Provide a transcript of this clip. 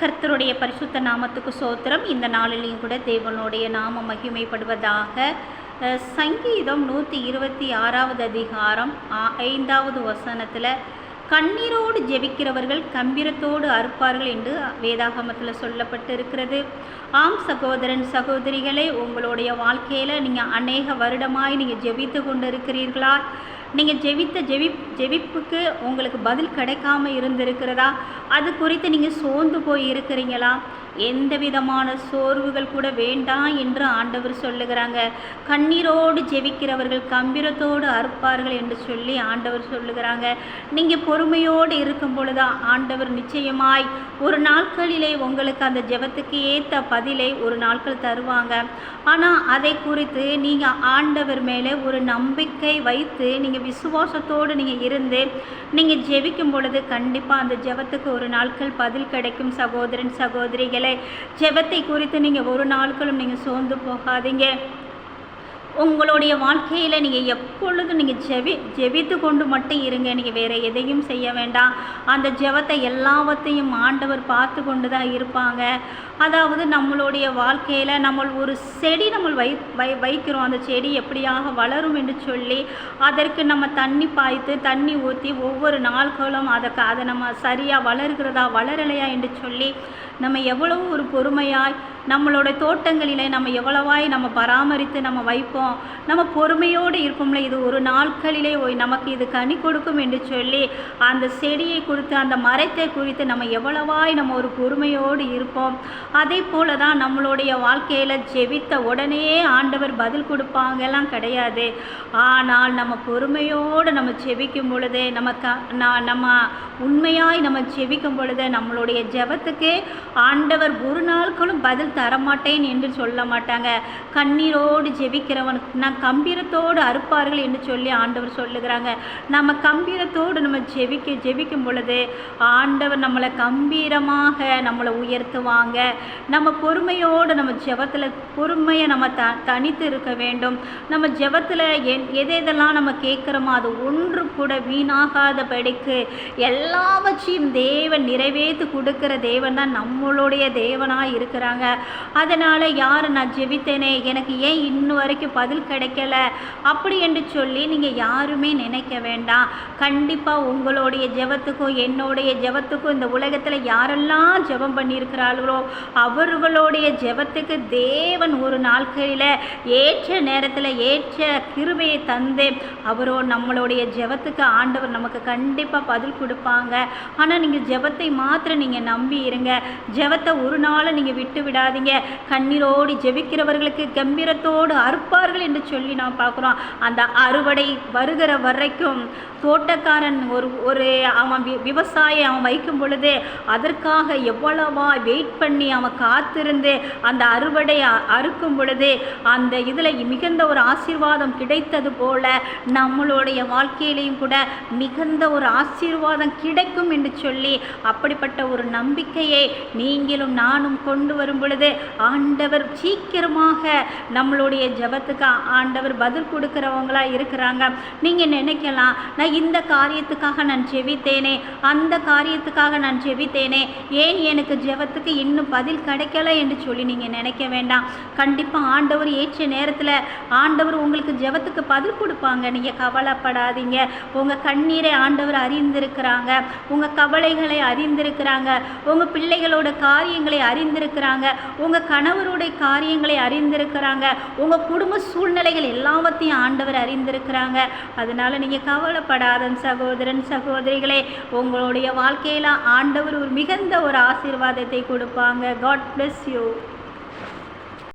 கர்த்தருடைய பரிசுத்த நாமத்துக்கு சோத்திரம். இந்த நாளிலையும் கூட தேவனுடைய நாமம் மகிமைப்படுவதாக. சங்கீதம் 126வது அதிகாரம் 5வது வசனத்தில் கண்ணீரோடு ஜெபிக்கிறவர்கள் கம்பீரத்தோடு அறுப்பார்கள் என்று வேதாகமத்தில் சொல்லப்பட்டு இருக்கிறது. ஆம் சகோதரன் சகோதரிகளே, உங்களுடைய வாழ்க்கையில் நீங்கள் அநேக வருடமாய் நீங்கள் ஜெபித்து கொண்டு இருக்கிறீர்களா? நீங்கள் ஜெபித்த ஜெபிப்புக்கு உங்களுக்கு பதில் கிடைக்காம இருந்திருக்கிறதா? அது குறித்து நீங்கள் சோர்ந்து போய் இருக்கிறீங்களா? எந்த விதமான சோர்வுகள் கூட வேண்டாம் என்று ஆண்டவர் சொல்லுகிறாங்க. கண்ணீரோடு ஜெபிக்கிறவர்கள் கம்பீரத்தோடு அறுப்பார்கள் என்று சொல்லி ஆண்டவர் சொல்லுகிறாங்க. நீங்கள் பொறுமையோடு இருக்கும் பொழுது ஆண்டவர் நிச்சயமாய் ஒரு நாட்களிலே உங்களுக்கு அந்த ஜெபத்துக்கு ஏற்ற பதிலை ஒரு நாட்கள் தருவாங்க. ஆனால் அதை குறித்து நீங்கள் ஆண்டவர் மேலே ஒரு நம்பிக்கை வைத்து நீங்கள் விசுவாசத்தோடு நீங்கள் இருந்து நீங்கள் ஜெபிக்கும் பொழுது கண்டிப்பாக அந்த ஜெபத்துக்கு ஒரு நாட்கள் பதில் கிடைக்கும். சகோதரன் சகோதரிகளே, ஜெபத்தை குறித்து நீங்கள் ஒரு நாட்களும் நீங்கள் சோர்ந்து போகாதீங்க. உங்களுடைய வாழ்க்கையில் நீங்கள் எப்பொழுதும் நீங்கள் ஜெபித்து கொண்டு மட்டும் இருங்க. நீங்கள் வேறு எதையும் செய்ய வேண்டாம். அந்த ஜெபத்தை எல்லாவற்றையும் ஆண்டவர் பார்த்து கொண்டு தான் இருப்பாங்க. அதாவது நம்மளுடைய வாழ்க்கையில் நம்ம ஒரு செடி நம்ம வைக்கிறோம். அந்த செடி எப்படியாக வளரும் என்று சொல்லி அதற்கு நம்ம தண்ணி பாய்த்து தண்ணி ஊற்றி ஒவ்வொரு நாட்களும் அதை நம்ம சரியாக வளர்கிறதா வளரலையா என்று சொல்லி நம்ம எவ்வளவு ஒரு பொறுமையாய் நம்மளோட தோட்டங்களிலே நம்ம எவ்வளவாய் நம்ம பராமரித்து நம்ம வைப்போம். நம்ம பொறுமையோடு இருப்போம்ல, இது ஒரு நாட்களிலே நமக்கு இது கனி கொடுக்கும் என்று சொல்லி அந்த செடியை குறித்து அந்த மரத்தை குறித்து நம்ம எவ்வளவாய் நம்ம ஒரு பொறுமையோடு இருப்போம். அதே போல தான் நம்மளுடைய வாழ்க்கையில் ஜெபித்த உடனே ஆண்டவர் பதில் கொடுப்பாங்கலாம் கிடையாது. ஆனால் நம்ம பொறுமையோடு நம்ம ஜெபிக்கும் பொழுது நம்ம உண்மையாய் நம்ம ஜெபிக்கும் பொழுது நம்மளுடைய ஜெபத்துக்கு ஆண்டவர் ஒரு நாட்களும் பதில் தரமாட்டேன் என்று சொல்ல மாட்டாங்க. கண்ணீரோடு ஜெபிக்கிறவனுக்கு நான் கம்பீரத்தோடு அறுப்பார்கள் என்று சொல்லி ஆண்டவர் சொல்லுகிறாங்க. நம்ம கம்பீரத்தோடு நம்ம ஜெபிக்கும் பொழுது ஆண்டவர் நம்மளை கம்பீரமாக நம்மளை உயர்த்துவாங்க. நம்ம பொறுமையோடு நம்ம ஜெபத்தில் பொறுமையை நம்ம தனித்து இருக்க வேண்டும். நம்ம ஜெபத்தில் எதெல்லாம் நம்ம கேட்குறோமோ அது ஒன்று கூட வீணாகாதபடிக்கு எல்லாவற்றையும் தேவன் நிறைவேற்றி கொடுக்குற தேவன் தான் நம்மளுடைய தேவனாக இருக்கிறாங்க. அதனால் யார் நான் ஜெபித்தேனே எனக்கு ஏன் இன்னும் வரைக்கும் பதில் கிடைக்கல அப்படி என்று சொல்லி நீங்கள் யாருமே நினைக்க வேண்டாம். கண்டிப்பாக உங்களுடைய ஜெபத்துக்கும் என்னுடைய ஜெபத்துக்கும் இந்த உலகத்தில் யாரெல்லாம் ஜெபம் பண்ணியிருக்கிறார்களோ அவர்களுடைய ஜெபத்துக்கு தேவன் ஒரு நாட்களில் ஏற்ற நேரத்தில் ஏற்ற கிருபையை தந்து அவரோ நம்மளுடைய ஜெபத்துக்கு ஆண்டவர் நமக்கு கண்டிப்பாக பதில் கொடுப்பாங்க. ஆனால் நீங்கள் ஜெபத்தை மாத்திரம் நீங்கள் நம்பி இருங்க. ஜெபத்தை ஒரு நாள் நீங்கள் விட்டு விடாதீங்க. கண்ணீரோடு ஜெபிக்கிறவர்களுக்கு கம்பீரத்தோடு அறுப்பார்கள் என்று சொல்லி நாம் பார்க்குறோம். அந்த அறுவடை வருகிற வரைக்கும் தோட்டக்காரன் அவன் விவசாயி அவன் வைக்கும் பொழுது அதற்காக எவ்வளவா வெயிட் பண்ணி அவன் காத்திருந்து அந்த அறுவடை அறுக்கும் பொழுது அந்த இதில் மிகுந்த ஒரு ஆசீர்வாதம் கிடைத்தது போல நம்மளுடைய வாழ்க்கையிலையும் கூட மிகுந்த ஒரு ஆசீர்வாதம் கிடைக்கும் என்று சொல்லி அப்படிப்பட்ட ஒரு நம்பிக்கையை நீங்களும் நானும் கொண்டு வரும் பொழுது ஆண்டவர் சீக்கிரமாக நம்மளுடைய ஜெபத்துக்கு ஆண்டவர் பதில் கொடுக்கிறவங்களா இருக்கிறாங்க. நீங்கள் நினைக்கலாம், நான் இந்த காரியத்துக்காக நான் ஜெபித்தேனே அந்த காரியத்துக்காக நான் ஜெபித்தேனே ஏன் எனக்கு ஜெபத்துக்கு இன்னும் பதில் கிடைக்கல என்று சொல்லி நீங்கள் நினைக்க வேண்டாம். கண்டிப்பாக ஆண்டவர் ஏற்ற நேரத்தில் ஆண்டவர் உங்களுக்கு ஜெபத்துக்கு பதில் கொடுப்பாங்க. நீங்கள் கவலைப்படாதீங்க. உங்கள் கண்ணீரை ஆண்டவர் அறிந்திருக்கிறாங்க. உங்கள் கவலைகளை அறிந்திருக்கிறாங்க. உங்கள் பிள்ளைகளோட காரியங்களை அறிந்திருக்கிறாங்க. உங்கள் கணவருடைய காரியங்களை அறிந்திருக்கிறாங்க. உங்கள் குடும்ப சூழ்நிலைகள் எல்லாவற்றையும் ஆண்டவர் அறிந்திருக்கிறாங்க. அதனால் நீங்கள் கவலைப்படாத சகோதரன் சகோதரிகளே, உங்களுடைய வாழ்க்கையில் ஆண்டவர் ஒரு மிகுந்த ஒரு ஆசீர்வாதத்தை கொடுப்பாங்க. God bless you.